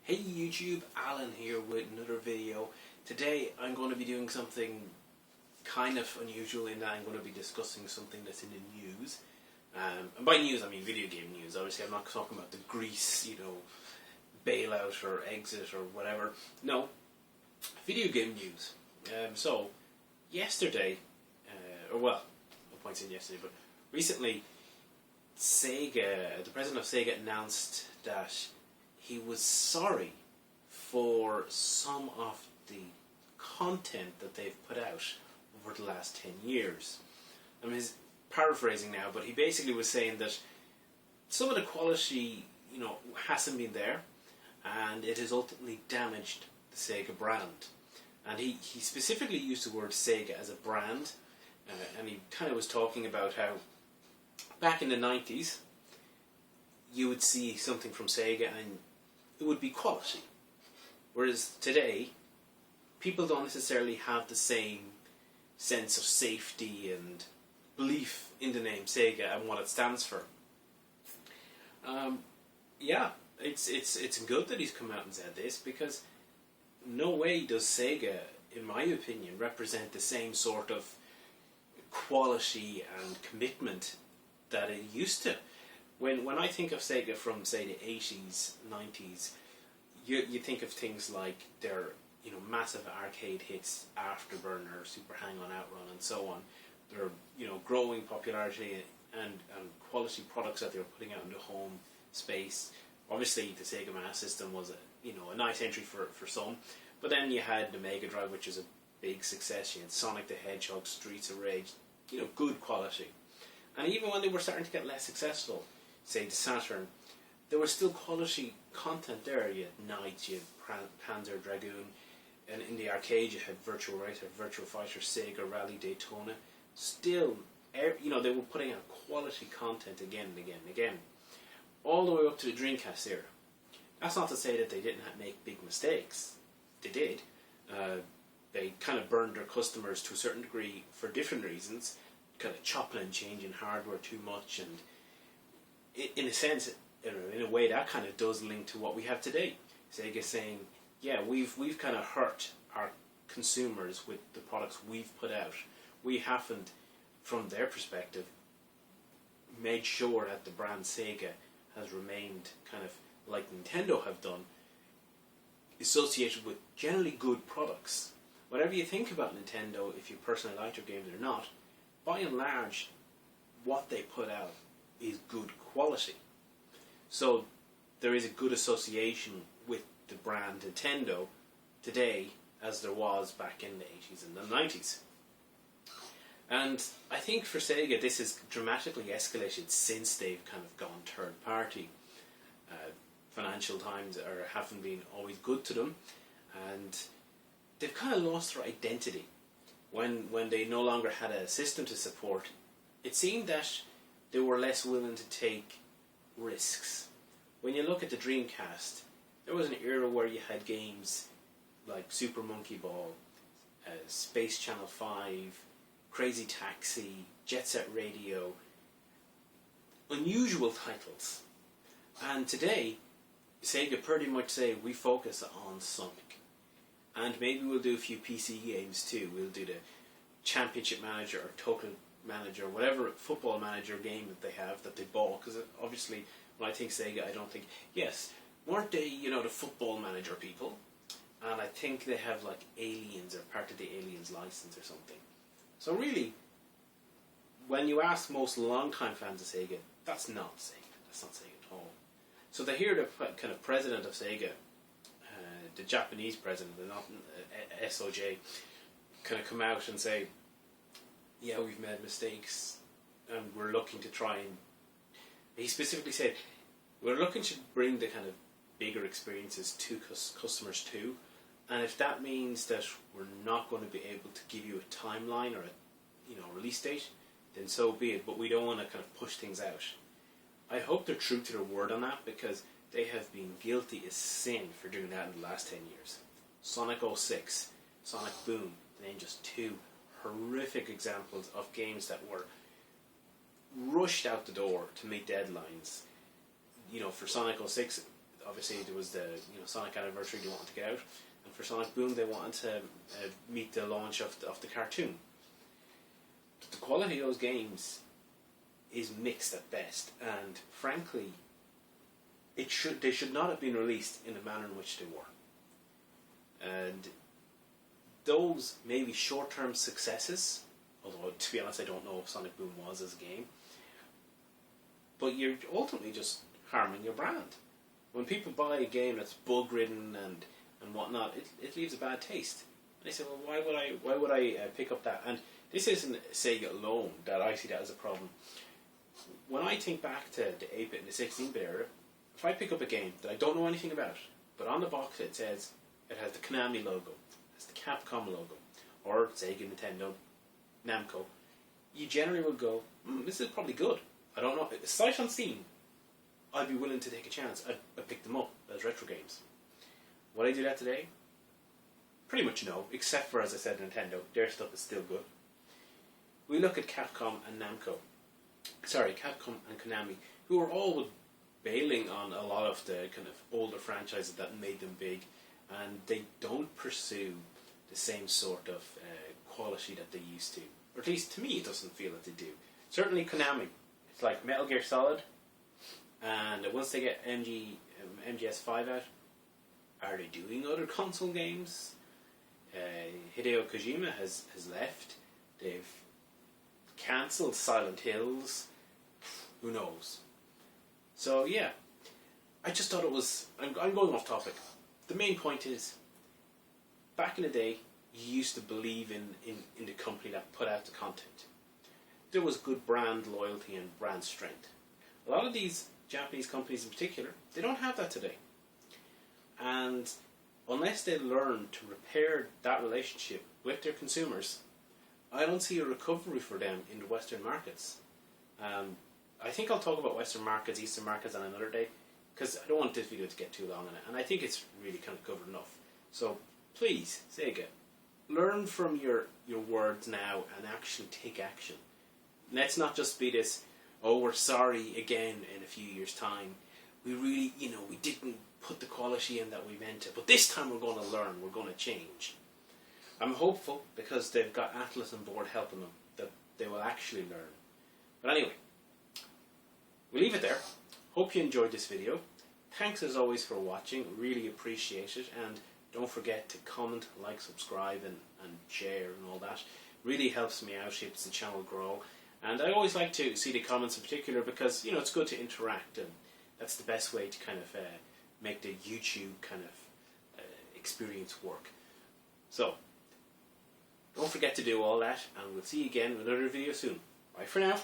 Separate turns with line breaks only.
Hey YouTube, Alan here with another video. Today I'm going to be doing something kind of unusual in that I'm going to be discussing something that's in the news. And by news I mean video game news. Obviously I'm not talking about the Greece, bailout or exit or whatever. No, video game news. So yesterday, no point saying yesterday, but recently Sega, the president of Sega announced that he was sorry for some of the content that they've put out over the last 10 years. I mean, he's paraphrasing now, but he basically was saying that some of the quality, hasn't been there, and it has ultimately damaged the Sega brand. And he specifically used the word Sega as a brand, and he kind of was talking about how back in the 90s, you would see something from Sega and it would be quality. Whereas today, people don't necessarily have the same sense of safety and belief in the name Sega and what it stands for. It's good that he's come out and said this, because no way does Sega, in my opinion, represent the same sort of quality and commitment that it used to. When I think of Sega from, say, the 80s, 90s, you think of things like their massive arcade hits, Afterburner, Super Hang-On, Outrun, and so on. Their growing popularity and quality products that they were putting out in the home space. Obviously, the Sega Master System was a nice entry for some, but then you had the Mega Drive, which is a big success. You had Sonic the Hedgehog, Streets of Rage, good quality. And even when they were starting to get less successful, say the Saturn, there was still quality content there. You had Knights, you had Panzer Dragoon, and in the arcade you had Virtual Racer, Virtual Fighter, Sega Rally, Daytona. Still, they were putting out quality content again and again and again, all the way up to the Dreamcast era. That's not to say that they didn't make big mistakes. They did. They kind of burned their customers to a certain degree for different reasons, kind of chopping and changing hardware too much, and in a sense, in a way, that kind of does link to what we have today. Sega saying, yeah, we've kind of hurt our consumers with the products we've put out. We haven't, from their perspective, made sure that the brand Sega has remained kind of like Nintendo have done, associated with generally good products. Whatever you think about Nintendo, if you personally like their games or not, by and large, what they put out is good quality. So there is a good association with the brand Nintendo today as there was back in the 80s and the 90s. And I think for Sega this has dramatically escalated since they've kind of gone third party. Financial times haven't been always good to them, and they've kind of lost their identity. When they no longer had a system to support, it seemed that they were less willing to take risks. When you look at the Dreamcast, there was an era where you had games like Super Monkey Ball, Space Channel 5, Crazy Taxi, Jet Set Radio, unusual titles. And today, Sega pretty much say, we focus on Sonic. And maybe we'll do a few PC games too. We'll do the Championship Manager or Total Manager, whatever football manager game that they have that they bought. Because obviously, when I think Sega, I don't think, yes, weren't they, the football manager people? And I think they have like Aliens or part of the Aliens license or something. So really, when you ask most long-time fans of Sega, that's not Sega. That's not Sega at all. So they hear the kind of president of Sega, the Japanese president, the not SOJ, kind of come out and say, yeah, we've made mistakes and we're looking to try and... He specifically said, we're looking to bring the kind of bigger experiences to customers too, and if that means that we're not going to be able to give you a timeline or a release date, then so be it, but we don't want to kind of push things out. I hope they're true to their word on that, because they have been guilty as sin for doing that in the last 10 years. Sonic 06, Sonic Boom, to name just two horrific examples of games that were rushed out the door to meet deadlines. For Sonic 06, obviously there was the Sonic anniversary they wanted to get out, and for Sonic Boom they wanted to meet the launch of the cartoon. But the quality of those games is mixed at best, and frankly, they should not have been released in the manner in which they were. And those maybe short-term successes, although to be honest I don't know if Sonic Boom was as a game, but you're ultimately just harming your brand. When people buy a game that's bug-ridden and whatnot, it leaves a bad taste. And they say, well, why would I pick up that? And this isn't Sega alone that I see that as a problem. When I think back to the 8-bit and the 16-bit era, if I pick up a game that I don't know anything about, but on the box it says it has the Konami logo, it has the Capcom logo, or Sega, Nintendo, Namco, you generally will go, this is probably good. I don't know. Sight on Steam, I'd be willing to take a chance. I'd pick them up as retro games. Would I do that today? Pretty much no, except for, as I said, Nintendo. Their stuff is still good. We look at Capcom and Capcom and Konami, who are all bailing on a lot of the kind of older franchises that made them big, and they don't pursue the same sort of quality that they used to. Or at least to me it doesn't feel that they do. Certainly Konami, it's like Metal Gear Solid, and once they get MGS5 out, are they doing other console games? Hideo Kojima has left. They've cancelled Silent Hills. Who knows? So yeah, I just thought it was... I'm going off topic. The main point is, back in the day, you used to believe in the company that put out the content. There was good brand loyalty and brand strength. A lot of these Japanese companies in particular, they don't have that today. And unless they learn to repair that relationship with their consumers, I don't see a recovery for them in the Western markets. I think I'll talk about Western markets, Eastern markets on another day, because I don't want this video to get too long on it, and I think it's really kind of covered enough. So please, Sega, learn from your words now and actually take action. Let's not just be this, oh, we're sorry again in a few years' time. We really, we didn't put the quality in that we meant to, but this time we're going to learn, we're going to change. I'm hopeful, because they've got Atlas on board helping them, that they will actually learn. But anyway, we'll leave it there. Hope you enjoyed this video. Thanks as always for watching, really appreciate it, and don't forget to comment, like, subscribe and share and all that. Really helps me out, helps the channel grow. And I always like to see the comments in particular because, it's good to interact, and that's the best way to kind of make the YouTube kind of experience work. So, don't forget to do all that, and we'll see you again with another video soon. Bye for now.